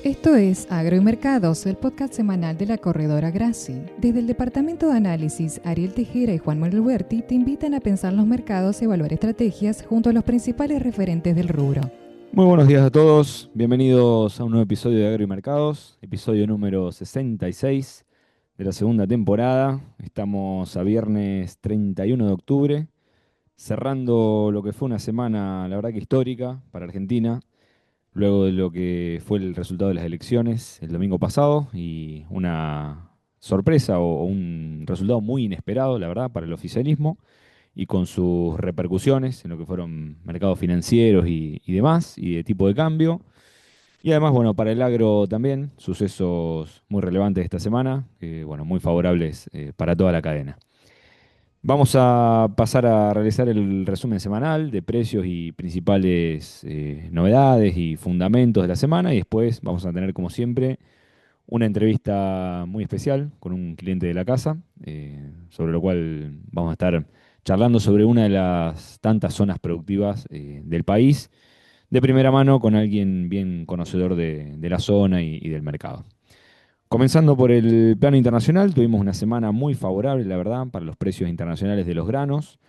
Esto es Agro y Mercados, el podcast semanal de la corredora Graci. Desde el Departamento de Análisis, Ariel Tejera y Juan Manuel Huerti te invitan a pensar los mercados y evaluar estrategias junto a los principales referentes del rubro. Muy buenos días a todos, bienvenidos a un nuevo episodio de Agro y Mercados, episodio número 66 de la segunda temporada. Estamos a viernes 31 de octubre, cerrando lo que fue una semana, la verdad que histórica para Argentina, luego de lo que fue el resultado de las elecciones el domingo pasado y una sorpresa o un resultado muy inesperado, la verdad, para el oficialismo y con sus repercusiones en lo que fueron mercados financieros y demás, y de tipo de cambio. Y además, bueno, para el agro también, sucesos muy relevantes esta semana, bueno, muy favorables para toda la cadena. Vamos a pasar a realizar el resumen semanal de precios y principales novedades y fundamentos de la semana, y después vamos a tener, como siempre, una entrevista muy especial con un cliente de la casa, sobre lo cual vamos a estar charlando sobre una de las tantas zonas productivas del país, de primera mano con alguien bien conocedor de la zona y del mercado. Comenzando por el plano internacional, tuvimos una semana muy favorable, la verdad, para los precios internacionales de los granos.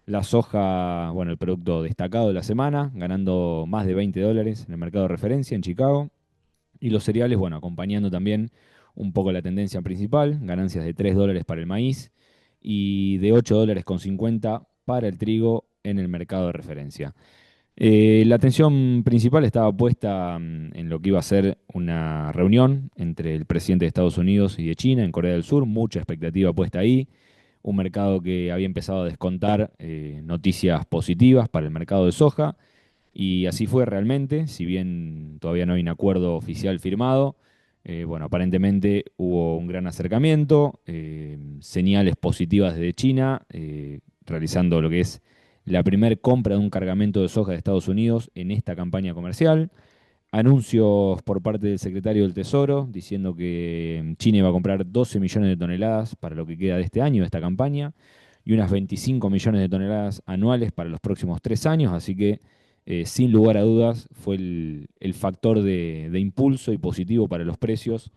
La soja, bueno, el producto destacado de la semana, ganando más de $20 en el mercado de referencia en Chicago. Y los cereales, bueno, acompañando también un poco la tendencia principal, ganancias de $3 para el maíz y de $8,50 para el trigo en el mercado de referencia. La atención principal estaba puesta en lo que iba a ser una reunión entre el presidente de Estados Unidos y de China en Corea del Sur, mucha expectativa puesta ahí, un mercado que había empezado a descontar noticias positivas para el mercado de soja, y así fue realmente, si bien todavía no hay un acuerdo oficial firmado. Bueno, aparentemente hubo un gran acercamiento, señales positivas desde China, realizando lo que es la primer compra de un cargamento de soja de Estados Unidos en esta campaña comercial. Anuncios por parte del secretario del Tesoro diciendo que China iba a comprar 12 millones de toneladas para lo que queda de este año, de esta campaña, y unas 25 millones de toneladas anuales para los próximos 3 años. Así que, sin lugar a dudas, fue el factor de impulso y positivo para los precios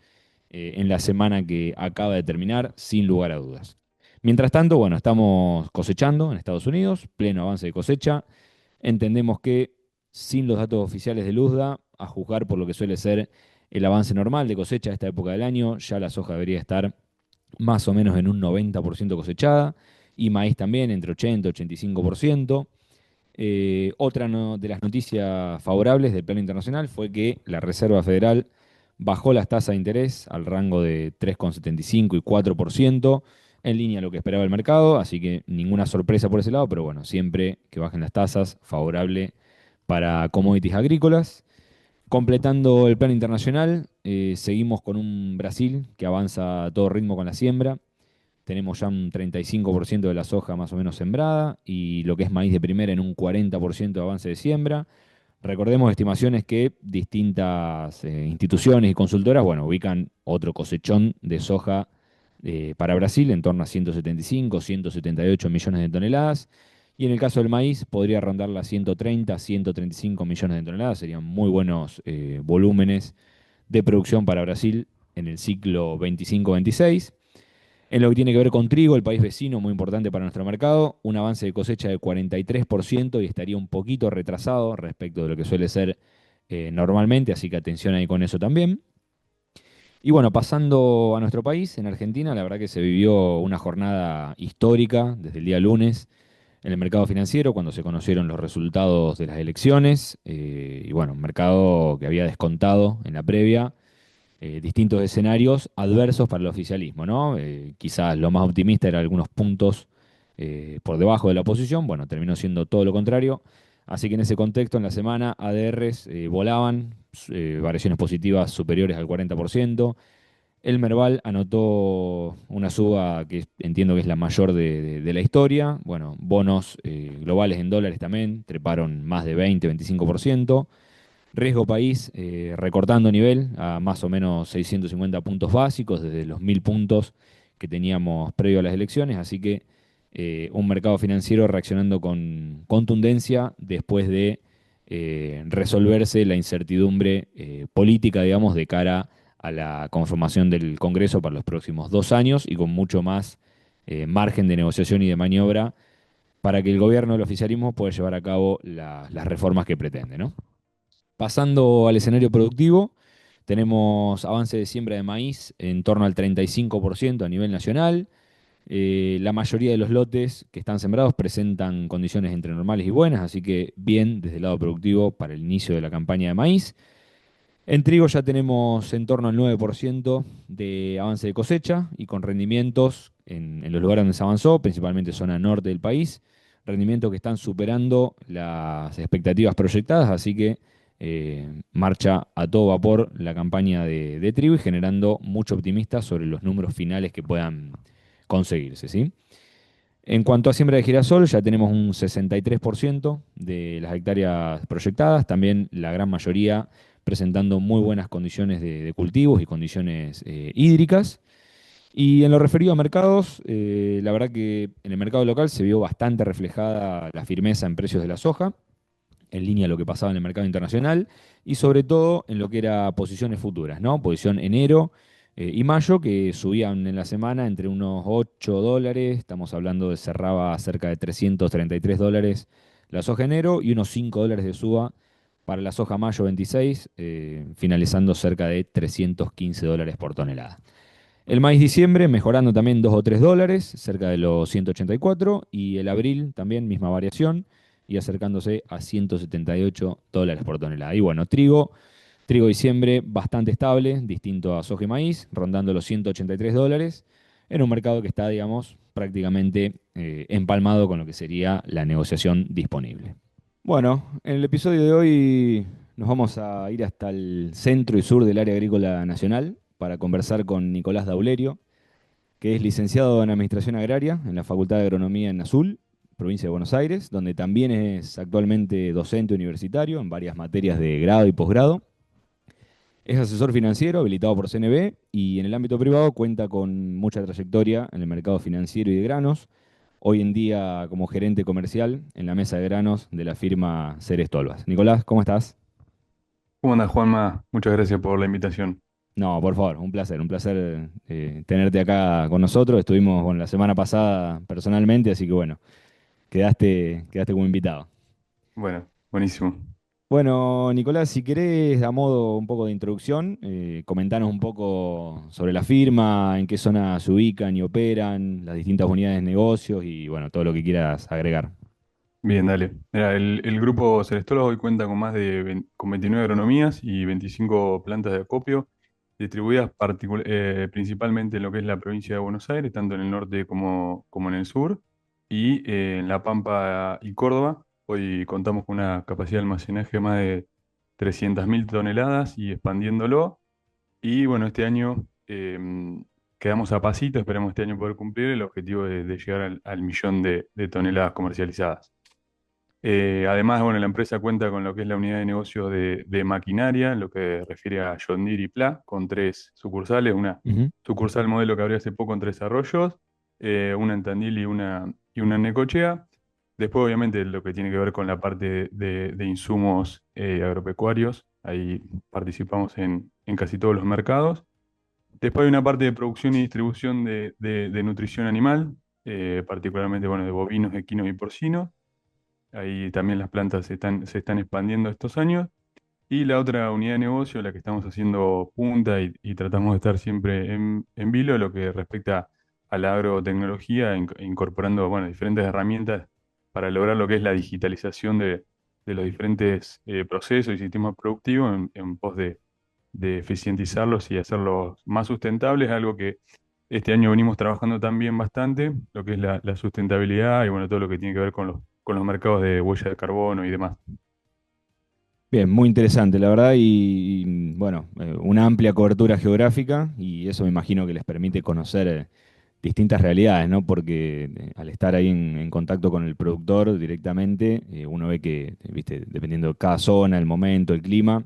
en la semana que acaba de terminar, sin lugar a dudas. Mientras tanto, bueno, estamos cosechando en Estados Unidos, pleno avance de cosecha. Entendemos que sin los datos oficiales de Luzda, a juzgar por lo que suele ser el avance normal de cosecha a esta época del año, ya la soja debería estar más o menos en un 90% cosechada, y maíz también entre 80 y 85%. Otra de las noticias favorables del plano internacional fue que la Reserva Federal bajó las tasas de interés al rango de 3,75 y 4%, en línea a lo que esperaba el mercado, así que ninguna sorpresa por ese lado, pero bueno, siempre que bajen las tasas, favorable para commodities agrícolas. Completando el plano internacional, seguimos con un Brasil que avanza a todo ritmo con la siembra. Tenemos ya un 35% de la soja más o menos sembrada y lo que es maíz de primera en un 40% de avance de siembra. Recordemos estimaciones que distintas instituciones y consultoras, bueno, ubican otro cosechón de soja para Brasil en torno a 175, 178 millones de toneladas. Y en el caso del maíz podría rondar las 130, 135 millones de toneladas. Serían muy buenos volúmenes de producción para Brasil en el ciclo 25-26. En lo que tiene que ver con trigo, el país vecino, muy importante para nuestro mercado, un avance de cosecha de 43% y estaría un poquito retrasado respecto de lo que suele ser normalmente, así que atención ahí con eso también. Y bueno, pasando a nuestro país, en Argentina, la verdad que se vivió una jornada histórica desde el día lunes en el mercado financiero, cuando se conocieron los resultados de las elecciones, y bueno, un mercado que había descontado en la previa distintos escenarios adversos para el oficialismo, ¿no? Quizás lo más optimista era algunos puntos por debajo de la oposición, bueno, terminó siendo todo lo contrario. Así que en ese contexto, en la semana, ADRs volaban, variaciones positivas superiores al 40%. El Merval anotó una suba que entiendo que es la mayor de la historia. Bueno, bonos globales en dólares también treparon más de 20-25%. Riesgo país recortando nivel a más o menos 650 puntos básicos desde los 1000 puntos que teníamos previo a las elecciones. Así que un mercado financiero reaccionando con contundencia después de resolverse la incertidumbre política, digamos, de cara a la conformación del Congreso para los próximos 2 años y con mucho más margen de negociación y de maniobra para que el gobierno del oficialismo pueda llevar a cabo las reformas que pretende, ¿no? Pasando al escenario productivo, tenemos avance de siembra de maíz en torno al 35% a nivel nacional. La mayoría de los lotes que están sembrados presentan condiciones entre normales y buenas, así que bien desde el lado productivo para el inicio de la campaña de maíz. En trigo ya tenemos en torno al 9% de avance de cosecha y con rendimientos en los lugares donde se avanzó, principalmente zona norte del país, rendimientos que están superando las expectativas proyectadas, así que marcha a todo vapor la campaña de trigo y generando mucho optimismo sobre los números finales que puedan conseguirse, ¿sí? En cuanto a siembra de girasol, ya tenemos un 63% de las hectáreas proyectadas, también la gran mayoría presentando muy buenas condiciones de cultivos y condiciones hídricas. Y en lo referido a mercados, la verdad que en el mercado local se vio bastante reflejada la firmeza en precios de la soja, en línea a lo que pasaba en el mercado internacional, y sobre todo en lo que era posiciones futuras, ¿no? Posición enero y mayo, que subían en la semana entre unos $8, estamos hablando de cerraba cerca de $333 la soja enero y unos $5 de suba para la soja mayo 26, finalizando cerca de $315 por tonelada. El maíz diciembre mejorando también $2 o $3, cerca de los 184, y el abril también misma variación y acercándose a $178 por tonelada. Y bueno, trigo diciembre bastante estable, distinto a soja y maíz, rondando los $183, en un mercado que está, digamos, prácticamente empalmado con lo que sería la negociación disponible. Bueno, en el episodio de hoy nos vamos a ir hasta el centro y sur del área agrícola nacional para conversar con Nicolás Daulerio, que es licenciado en Administración Agraria en la Facultad de Agronomía en Azul, provincia de Buenos Aires, donde también es actualmente docente universitario en varias materias de grado y posgrado. Es asesor financiero habilitado por CNB y en el ámbito privado cuenta con mucha trayectoria en el mercado financiero y de granos, hoy en día como gerente comercial en la mesa de granos de la firma Ceres Tolvas. Nicolás, ¿cómo estás? ¿Cómo andas, Juanma? Muchas gracias por la invitación. No, por favor, un placer tenerte acá con nosotros. Estuvimos la semana pasada personalmente, así que bueno, quedaste como invitado. Bueno, buenísimo. Bueno, Nicolás, si querés, a modo un poco de introducción, comentanos un poco sobre la firma, en qué zona se ubican y operan, las distintas unidades de negocios y bueno, todo lo que quieras agregar. Bien, dale. Mira, el grupo Celestolo hoy cuenta con más de con 29 agronomías y 25 plantas de acopio, distribuidas principalmente en lo que es la provincia de Buenos Aires, tanto en el norte como en el sur, y en La Pampa y Córdoba. Hoy contamos con una capacidad de almacenaje de más de 300.000 toneladas y expandiéndolo. Y bueno, este año quedamos a pasito, esperamos este año poder cumplir el objetivo de llegar al millón de toneladas comercializadas. Además, bueno, la empresa cuenta con lo que es la unidad de negocio de maquinaria, en lo que refiere a John Deere y Pla, con tres sucursales, una Ujú. sucursal modelo que abrió hace poco en Tres Arroyos, una en Tandil y una en Necochea. Después, obviamente, lo que tiene que ver con la parte de insumos agropecuarios, ahí participamos en casi todos los mercados. Después hay una parte de producción y distribución de nutrición animal, particularmente, bueno, de bovinos, equinos y porcinos. Ahí también las plantas se están expandiendo estos años. Y la otra unidad de negocio, la que estamos haciendo punta y tratamos de estar siempre en vilo, lo que respecta a la agrotecnología, incorporando, bueno, diferentes herramientas para lograr lo que es la digitalización de los diferentes procesos y sistemas productivos en pos de eficientizarlos y hacerlos más sustentables, algo que este año venimos trabajando también bastante, lo que es la sustentabilidad y bueno, todo lo que tiene que ver con los mercados de huella de carbono y demás. Bien, muy interesante, la verdad, y, bueno, una amplia cobertura geográfica y eso me imagino que les permite conocer distintas realidades, ¿no? Porque al estar ahí en contacto con el productor directamente, uno ve que, viste, dependiendo de cada zona, el momento, el clima,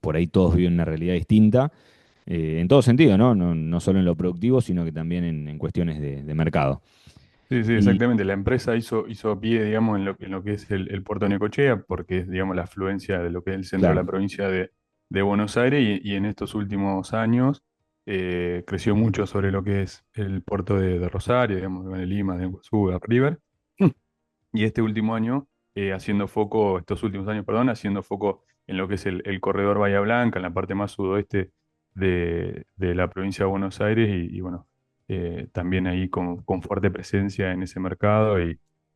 por ahí todos viven una realidad distinta, en todo sentido, ¿no? No solo en lo productivo, sino que también en cuestiones de mercado. Sí, sí, Y exactamente. La empresa hizo pie, digamos, en lo que es el puerto de Necochea, porque es, digamos, la afluencia de lo que es el centro de la claro, provincia de Buenos Aires, y en estos últimos años creció mucho sobre lo que es el puerto de Rosario, digamos, de Lima, de Iguazú, de River. Y este último año, estos últimos años, perdón, haciendo foco en lo que es el corredor Bahía Blanca, en la parte más sudoeste de la provincia de Buenos Aires, y bueno, también ahí con fuerte presencia en ese mercado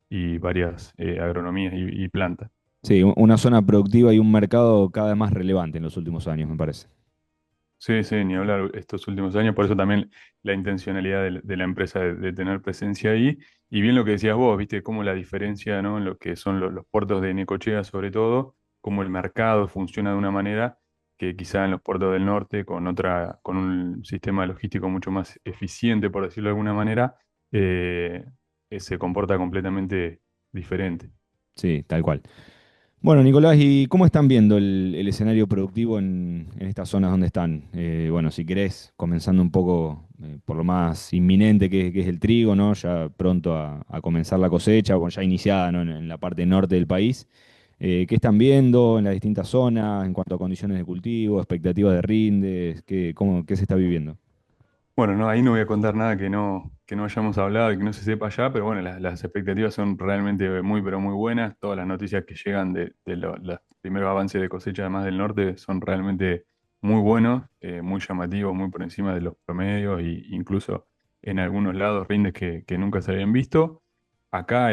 y varias agronomías y plantas. sí, una zona productiva y un mercado cada vez más relevante en los últimos años, me parece. Sí, sí, ni hablar estos últimos años, por eso también la intencionalidad de la empresa de tener presencia ahí. Y bien lo que decías vos, viste, cómo la diferencia, ¿no? En lo que son los puertos de Necochea, sobre todo, cómo el mercado funciona de una manera que quizá en los puertos del norte, con un sistema logístico mucho más eficiente, por decirlo de alguna manera, eh, se comporta completamente diferente. Sí, tal cual. Bueno, Nicolás, ¿y cómo están viendo el escenario productivo en estas zonas donde están? Bueno, si querés, comenzando un poco por lo más inminente que es el trigo, ¿no? Ya pronto a comenzar la cosecha, o ya iniciada, ¿no? En la parte norte del país. ¿Qué están viendo en las distintas zonas en cuanto a condiciones de cultivo, expectativas de rindes? ¿Qué se está viviendo? Bueno, no, ahí no voy a contar nada que no hayamos hablado y que no se sepa ya, pero bueno, las expectativas son realmente muy, pero muy buenas. Todas las noticias que llegan de los primeros avances de cosecha, además del norte, son realmente muy buenos, muy llamativos, muy por encima de los promedios, e incluso en algunos lados rindes que nunca se habían visto. Acá,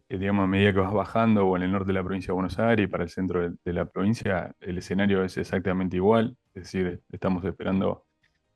digamos, a medida que vas bajando, o en el norte de la provincia de Buenos Aires y para el centro de la provincia, el escenario es exactamente igual, es decir, estamos esperando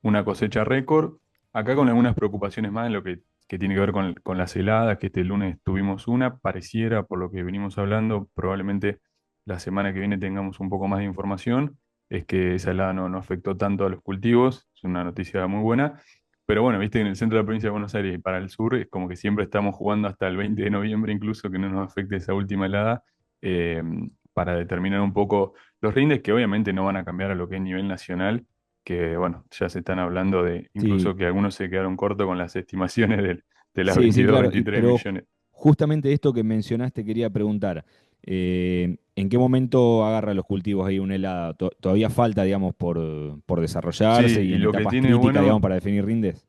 una cosecha récord. Acá con algunas preocupaciones más en lo que tiene que ver con las heladas, que este lunes tuvimos una, pareciera, por lo que venimos hablando, probablemente la semana que viene tengamos un poco más de información, es que esa helada no afectó tanto a los cultivos, es una noticia muy buena. Pero bueno, viste que en el centro de la provincia de Buenos Aires y para el sur es como que siempre estamos jugando hasta el 20 de noviembre incluso que no nos afecte esa última helada, eh, para determinar un poco los rindes, que obviamente no van a cambiar a lo que es nivel nacional, que bueno, ya se están hablando de Sí, incluso que algunos se quedaron cortos con las estimaciones de las sí, 22, claro, 23 pero millones. justamente esto que mencionaste quería preguntar, ¿en qué momento agarra los cultivos ahí una helada? ¿Todavía falta, digamos, por Sí, desarrollarse y y en lo que etapas tiene críticas, digamos, bueno, para definir rindes?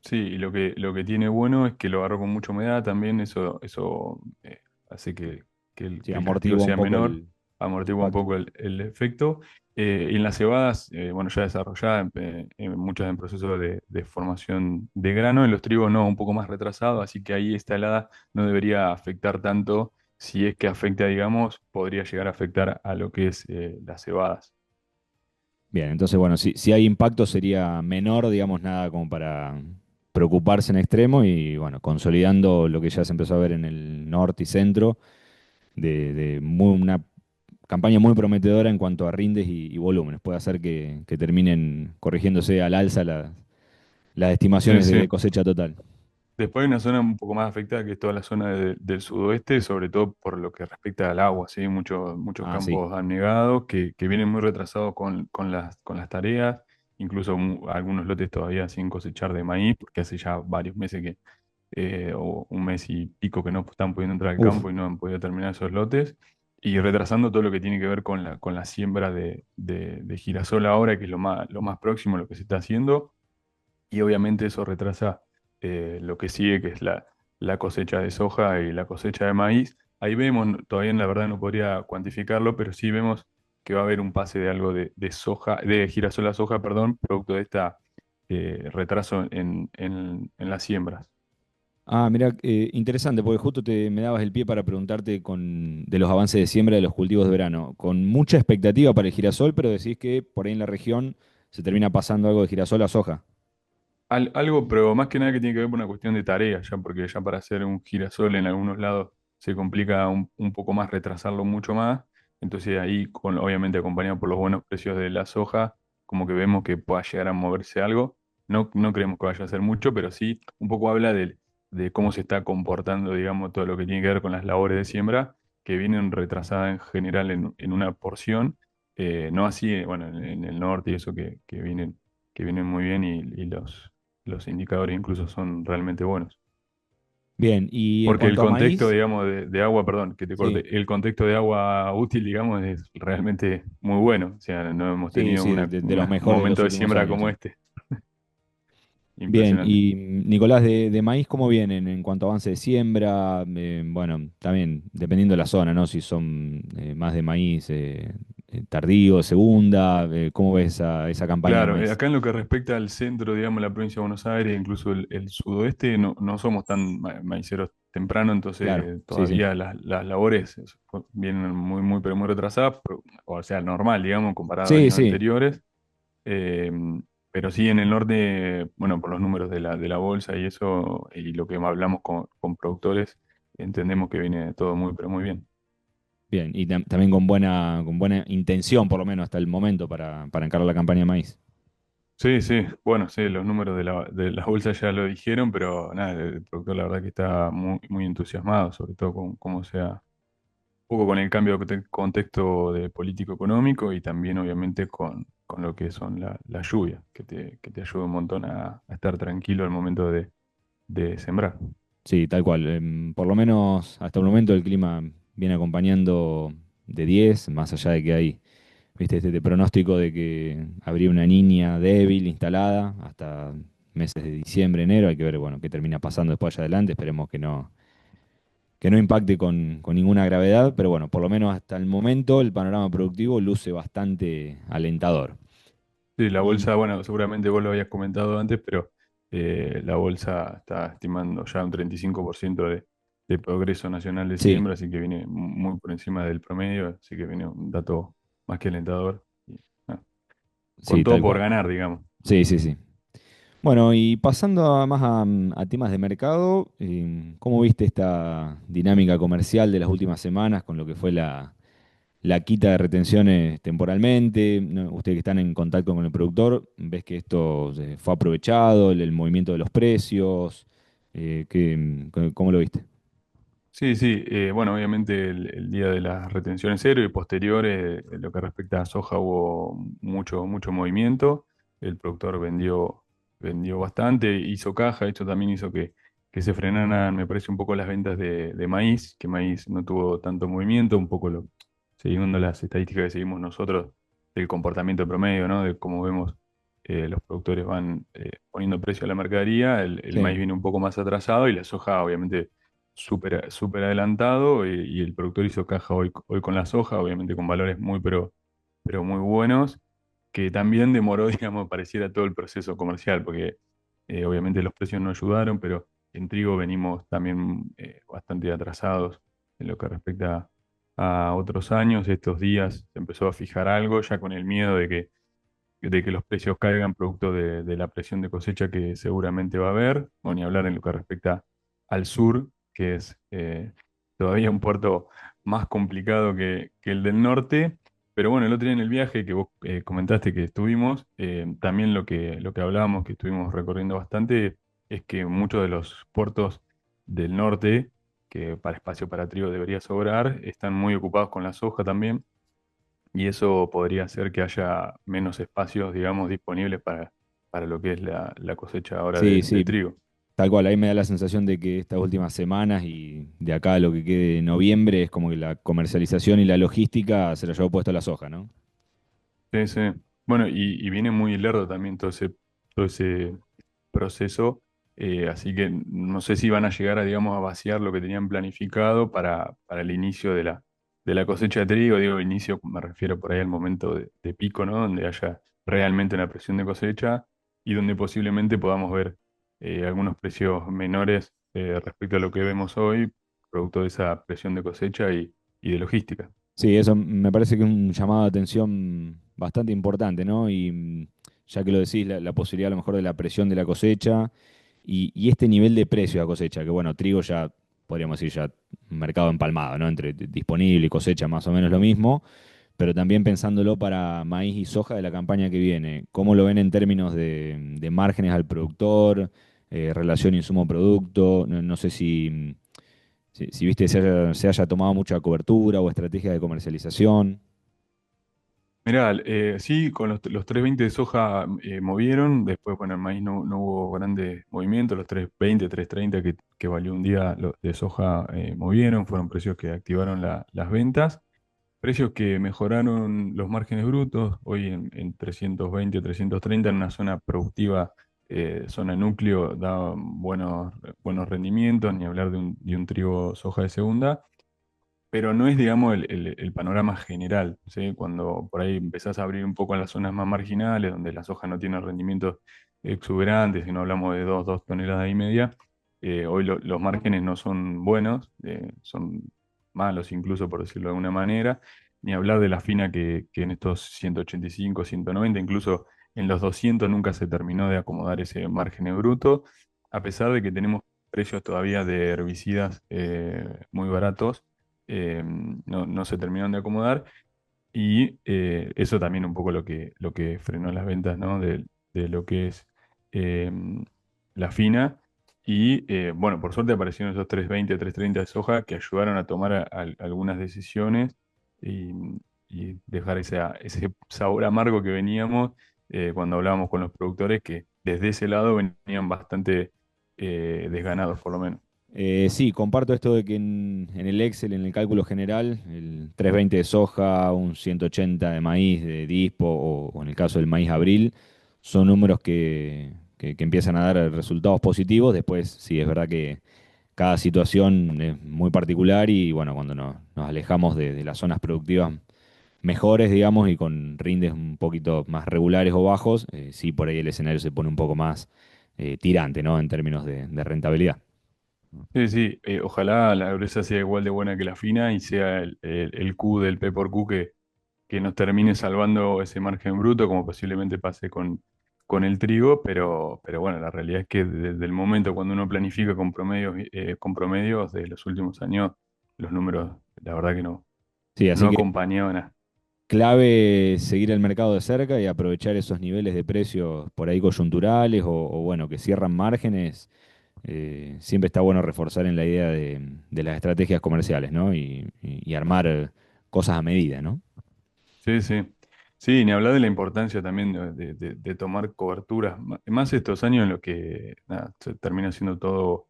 sí, y lo que tiene bueno es que lo agarró con mucha humedad también, eso hace Sí, que el castigo amortigua un sea poco menor, el amortigua un impacto. poco el efecto. Y en las cebadas, bueno, ya desarrolladas, muchas en proceso de formación de grano, en los trigos no, un poco más retrasado, así que ahí esta helada no debería afectar tanto. Si es que afecta, digamos, podría llegar a afectar a lo que es las cebadas. Bien, entonces, bueno, si hay impacto sería menor, digamos, nada como para preocuparse en extremo y, bueno, consolidando lo que ya se empezó a ver en el norte y centro, una campaña muy prometedora en cuanto a rindes y volúmenes. Puede hacer que terminen corrigiéndose al alza las Sí, estimaciones de sí. cosecha total. Después hay una zona un poco más afectada que es toda la zona del sudoeste, sobre todo por lo que respecta al agua, ¿sí? Muchos Ah, sí. campos anegados que vienen muy retrasados con las tareas, incluso algunos lotes todavía sin cosechar de maíz, porque hace ya varios meses o un mes y pico que no están pudiendo entrar al Uf, campo y no han podido terminar esos lotes, y retrasando todo lo que tiene que ver con la siembra de girasol ahora, que es lo más próximo a lo que se está haciendo, y obviamente eso retrasa lo que sigue, que es la cosecha de soja y la cosecha de maíz. Ahí vemos, todavía en la verdad no podría cuantificarlo, pero sí vemos que va a haber un pase de algo de soja, de girasol a soja, perdón, producto de esta retraso en las siembras. mira, interesante, porque justo me dabas el pie para preguntarte de los avances de siembra de los cultivos de verano. Con mucha expectativa para el girasol, pero decís que por ahí en la región se termina pasando algo de girasol a soja. Algo, pero más que nada que tiene que ver con una cuestión de tarea, ya porque ya para hacer un girasol en algunos lados se complica un poco más retrasarlo mucho más. Entonces ahí, obviamente acompañado por los buenos precios de la soja, como que vemos que pueda llegar a moverse algo. No creemos que vaya a ser mucho, pero sí un poco habla de cómo se está comportando, digamos, todo lo que tiene que ver con las labores de siembra, que vienen retrasadas en general en una porción, no así, bueno, en el norte y eso que vienen muy bien, y los indicadores incluso son realmente buenos. Bien, y en Porque el cuanto a contexto, maíz, digamos, de agua, perdón, que te sí, corte, el contexto de agua útil, digamos, es realmente muy bueno. O sea, no hemos sí, tenido sí, de los un mejores de los momento de últimos siembra años, como sí. este. Bien, Impresionante. y Nicolás, de maíz, ¿cómo vienen en cuanto a avance de siembra? Bueno, también dependiendo de la zona, ¿no? Si son más de maíz tardío, segunda, ¿cómo ves esa campaña de Claro, maíz? acá en lo que respecta al centro, digamos, la provincia de Buenos Aires, incluso el sudoeste, no somos tan maiceros temprano, Claro, entonces sí, sí. todavía las labores vienen pero muy retrasadas, o sea, normal, digamos, comparado a Sí, años sí, anteriores. Eh, pero sí en el norte, bueno, por los números de la bolsa y eso, y lo que hablamos con productores, entendemos que viene todo muy, pero muy bien. bien. Y también con buena intención, por lo menos hasta el momento, para encarar la campaña de maíz. Sí, sí, bueno, sí, los números de la bolsa ya lo dijeron, pero nada, el productor la verdad que está muy, muy entusiasmado, sobre todo con cómo sea, un poco con el cambio de contexto de político económico y también obviamente con lo que son las lluvias, que te ayuda un montón a estar tranquilo al momento de sembrar. Sí, tal cual. Por lo menos hasta el momento el clima viene acompañando de 10, más allá de que hay, viste, este pronóstico de que habría una niña débil instalada hasta meses de diciembre, enero. Hay que ver, bueno, qué termina pasando después allá adelante. Esperemos que no impacte con ninguna gravedad, pero bueno, por lo menos hasta el momento el panorama productivo luce bastante alentador. Sí, la Y bolsa, bueno, seguramente vos lo habías comentado antes, pero la bolsa está estimando ya un 35% de progreso nacional de sí, siembra, así que viene muy por encima del promedio, así que viene un dato más que alentador. Y, ah, con sí, todo tal por cual. ganar, digamos. Sí, sí, sí. Bueno, y pasando más a temas de mercado, ¿cómo viste esta dinámica comercial de las últimas semanas con lo que fue la quita de retenciones temporalmente? ¿No? Ustedes que están en contacto con el productor, ¿ves que esto fue aprovechado, el movimiento de los precios? ¿Cómo lo viste? Sí, sí, bueno, obviamente el día de las retenciones cero y posteriores, en lo que respecta a soja hubo mucho, mucho movimiento, el productor vendió bastante, hizo caja, esto también hizo que se frenaran, me parece, un poco las ventas de maíz, que maíz no tuvo tanto movimiento, un poco siguiendo las estadísticas que seguimos nosotros del comportamiento promedio, ¿no? De cómo vemos los productores van poniendo precio a la mercadería, el Sí, maíz viene un poco más atrasado y la soja obviamente súper súper adelantado y el productor hizo caja hoy con la soja, obviamente con valores muy pero muy buenos, que también demoró, digamos, pareciera todo el proceso comercial, porque obviamente los precios no ayudaron, pero en trigo venimos también bastante atrasados en lo que respecta a otros años. Estos días se empezó a fijar algo ya con el miedo de que los precios caigan producto de la presión de cosecha que seguramente va a haber, o ni hablar en lo que respecta al sur, que es todavía un puerto más complicado que el del norte. Pero bueno, el otro día en el viaje que vos comentaste que estuvimos, también lo que hablábamos, que estuvimos recorriendo bastante, es que muchos de los puertos del norte, que para espacio para trigo debería sobrar, están muy ocupados con la soja también y eso podría hacer que haya menos espacios, digamos, disponibles para lo que es la cosecha ahora sí, de sí, trigo. tal cual. Ahí me da la sensación de que estas últimas semanas y de acá a lo que quede de noviembre es como que la comercialización y la logística se la llevó puesto a la soja, ¿no? Sí, sí. Bueno, y viene muy lerdo también todo ese proceso, así que no sé si van a llegar a, digamos, a vaciar lo que tenían planificado para el inicio de la cosecha de trigo. Digo, inicio, me refiero por ahí al momento de pico, ¿no? Donde haya realmente una presión de cosecha y donde posiblemente podamos ver algunos precios menores respecto a lo que vemos hoy, producto de esa presión de cosecha y de logística. Sí, eso me parece que es un llamado de atención bastante importante, ¿no? Y ya que lo decís, la posibilidad a lo mejor de la presión de la cosecha y este nivel de precio de cosecha, que bueno, trigo ya, podríamos decir ya mercado empalmado, ¿no? Entre disponible y cosecha más o menos lo mismo, pero también pensándolo para maíz y soja de la campaña que viene, ¿cómo lo ven en términos de márgenes al productor, relación insumo-producto? No sé si viste se haya tomado mucha cobertura o estrategia de comercialización. Mirá, sí, con los 320 de soja movieron, después, bueno, el maíz no hubo grandes movimientos, los 320, 330 que valió un día de soja movieron, fueron precios que activaron las ventas, precios que mejoraron los márgenes brutos, hoy en 320, 330 en una zona productiva, zona núcleo, da buenos rendimientos, ni hablar de un trigo soja de segunda. Pero no es, digamos, el panorama general, ¿sí? Cuando por ahí empezás a abrir un poco en las zonas más marginales, donde la soja no tiene rendimientos exuberantes, si no hablamos de 2 toneladas y media, hoy los márgenes no son buenos, son malos incluso, por decirlo de alguna manera, ni hablar de la fina que en estos 185, 190, incluso en los 200 nunca se terminó de acomodar ese margen bruto, a pesar de que tenemos precios todavía de herbicidas muy baratos, no se terminaron de acomodar y eso también un poco lo que frenó las ventas, ¿no? de lo que es eh, la fina. Y bueno, por suerte aparecieron esos 320, 330 de soja que ayudaron a tomar algunas decisiones y, y dejar ese sabor amargo que veníamos cuando hablábamos con los productores, que desde ese lado venían bastante desganados, por lo menos. Sí, comparto esto de que en el Excel, en el cálculo general, el 320 de soja, un 180 de maíz de dispo o en el caso del maíz abril, son números que empiezan a dar resultados positivos. Después, sí, es verdad que cada situación es muy particular y bueno, cuando nos alejamos de las zonas productivas mejores, digamos, y con rindes un poquito más regulares o bajos, sí, por ahí el escenario se pone un poco más tirante, ¿no? En términos de rentabilidad. Sí, sí, ojalá la gruesa sea igual de buena que la fina y sea el Q del P por Q que nos termine salvando ese margen bruto, como posiblemente pase con el trigo, pero bueno, la realidad es que desde el momento cuando uno planifica con promedios de los últimos años, los números, la verdad que Sí, no así que acompañaban a... clave seguir el mercado de cerca y aprovechar esos niveles de precios por ahí coyunturales o bueno, que cierran márgenes. Siempre está bueno reforzar en la idea de las estrategias comerciales, ¿no? Y armar cosas a medida, ¿no? Sí, sí. Sí, ni hablar de la importancia también de tomar coberturas, más estos años en los que nada, se termina siendo todo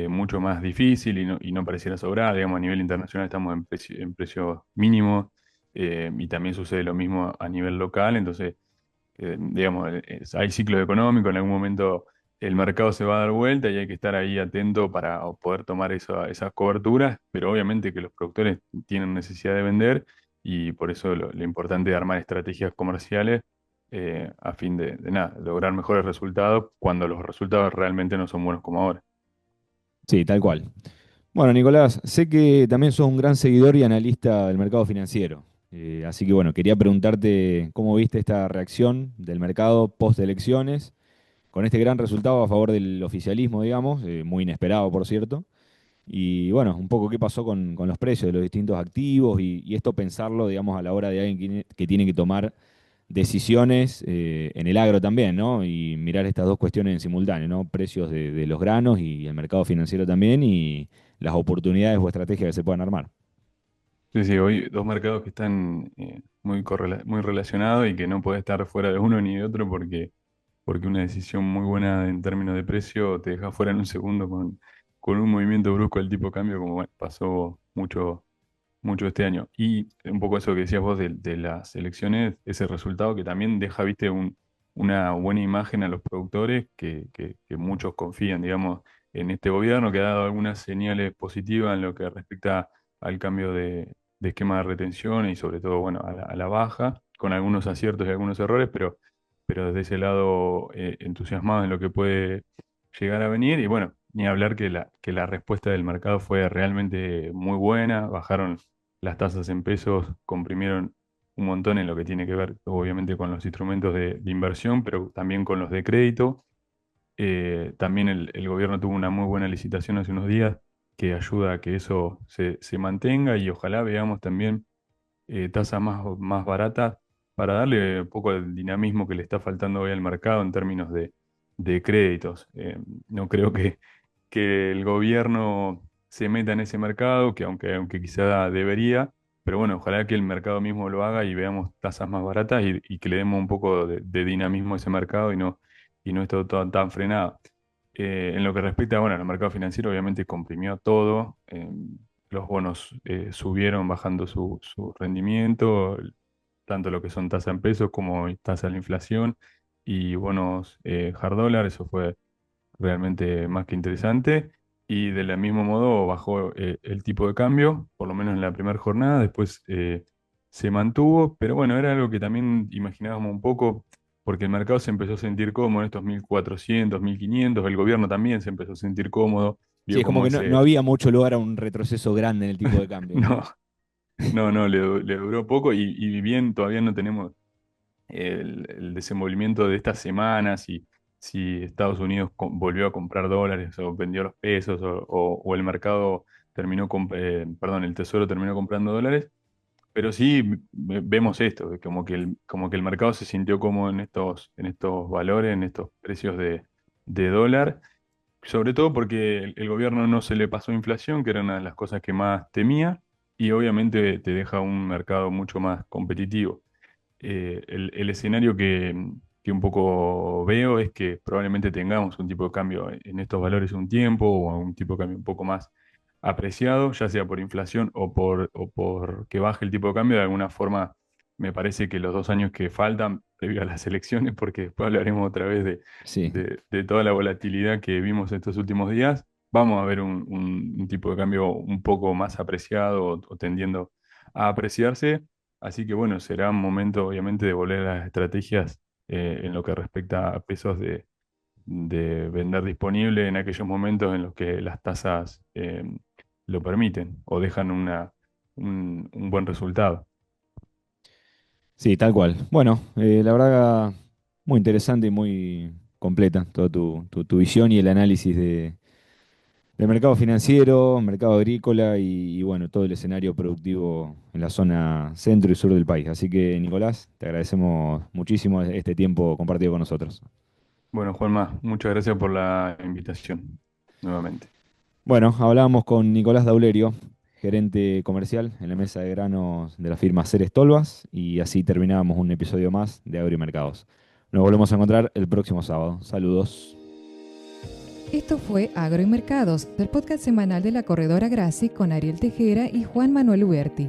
mucho más difícil y no pareciera sobrar, digamos, a nivel internacional estamos en precios mínimos, y también sucede lo mismo a nivel local, entonces, digamos, hay ciclos económicos, en algún momento el mercado se va a dar vuelta y hay que estar ahí atento para poder tomar esas coberturas, pero obviamente que los productores tienen necesidad de vender y por eso lo importante es armar estrategias comerciales a fin de nada, lograr mejores resultados cuando los resultados realmente no son buenos como ahora. Sí, tal cual. Bueno, Nicolás, sé que también sos un gran seguidor y analista del mercado financiero. Así que bueno, quería preguntarte cómo viste esta reacción del mercado post elecciones, con este gran resultado a favor del oficialismo, digamos, muy inesperado, por cierto. Y bueno, un poco qué pasó con los precios de los distintos activos y esto pensarlo, digamos, a la hora de alguien que tiene que tomar decisiones en el agro también, ¿no? Y mirar estas dos cuestiones en simultáneo, ¿no? Precios de los granos y el mercado financiero también y las oportunidades o estrategias que se puedan armar. Sí, sí, hoy dos mercados que están muy relacionados y que no puede estar fuera de uno ni de otro porque una decisión muy buena en términos de precio te deja fuera en un segundo con un movimiento brusco del tipo de cambio, como bueno, pasó mucho este año. Y un poco eso que decías vos de las elecciones, ese resultado que también deja, viste, una buena imagen a los productores que muchos confían, digamos, en este gobierno, que ha dado algunas señales positivas en lo que respecta al cambio de esquema de retención y sobre todo, bueno, a la baja, con algunos aciertos y algunos errores, pero desde ese lado entusiasmados en lo que puede llegar a venir. Y bueno, ni hablar que la respuesta del mercado fue realmente muy buena, bajaron las tasas en pesos, comprimieron un montón en lo que tiene que ver, obviamente, con los instrumentos de inversión, pero también con los de crédito. También el gobierno tuvo una muy buena licitación hace unos días que ayuda a que eso se mantenga y ojalá veamos también tasas más baratas para darle un poco el dinamismo que le está faltando hoy al mercado en términos de créditos. No creo que el gobierno se meta en ese mercado, que aunque quizá debería, pero bueno, ojalá que el mercado mismo lo haga y veamos tasas más baratas y que le demos un poco de dinamismo a ese mercado y no esté todo tan frenado. En lo que respecta, bueno, al mercado financiero, obviamente comprimió todo. Los bonos subieron bajando su rendimiento, tanto lo que son tasa en pesos como tasa de la inflación y bonos hard dólar, eso fue realmente más que interesante. Y del mismo modo bajó el tipo de cambio, por lo menos en la primera jornada, después se mantuvo, pero bueno, era algo que también imaginábamos un poco, porque el mercado se empezó a sentir cómodo en estos 1400, 1500, el gobierno también se empezó a sentir cómodo, Sí, vio es como como que no ese, había mucho lugar a un retroceso grande en el tipo de cambio, ¿no? no, no, le duró poco y bien, todavía no tenemos el desenvolvimiento de estas semanas, si Estados Unidos volvió a comprar dólares o vendió los pesos o el mercado perdón, el Tesoro terminó comprando dólares, pero sí vemos esto, que como que el mercado se sintió como en estos valores, en estos precios de dólar, sobre todo porque el gobierno no se le pasó inflación, que era una de las cosas que más temía, y obviamente te deja un mercado mucho más competitivo. El escenario que un poco veo es que probablemente tengamos un tipo de cambio en estos valores un tiempo o un tipo de cambio un poco más apreciado, ya sea por inflación o por que baje el tipo de cambio. De alguna forma, me parece que los 2 años que faltan previo a las elecciones, porque después hablaremos otra vez de, Sí. de toda la volatilidad que vimos estos últimos días, vamos a ver un tipo de cambio un poco más apreciado o tendiendo a apreciarse. Así que bueno, será un momento obviamente de volver a las estrategias en lo que respecta a pesos de vender disponible en aquellos momentos en los que las tasas lo permiten o dejan un buen resultado. Sí, tal cual. Bueno, la verdad, muy interesante y muy completa toda tu visión y el análisis del mercado financiero, mercado agrícola y bueno, todo el escenario productivo en la zona centro y sur del país. Así que, Nicolás, te agradecemos muchísimo este tiempo compartido con nosotros. Bueno, Juanma, muchas gracias por la invitación nuevamente. Bueno, hablábamos con Nicolás Daulerio, gerente comercial en la mesa de granos de la firma Ceres Tolvas, y así terminábamos un episodio más de Agromercados. Nos volvemos a encontrar el próximo sábado. Saludos. Esto fue Agro y Mercados, del podcast semanal de la corredora Graci con Ariel Tejera y Juan Manuel Huberti.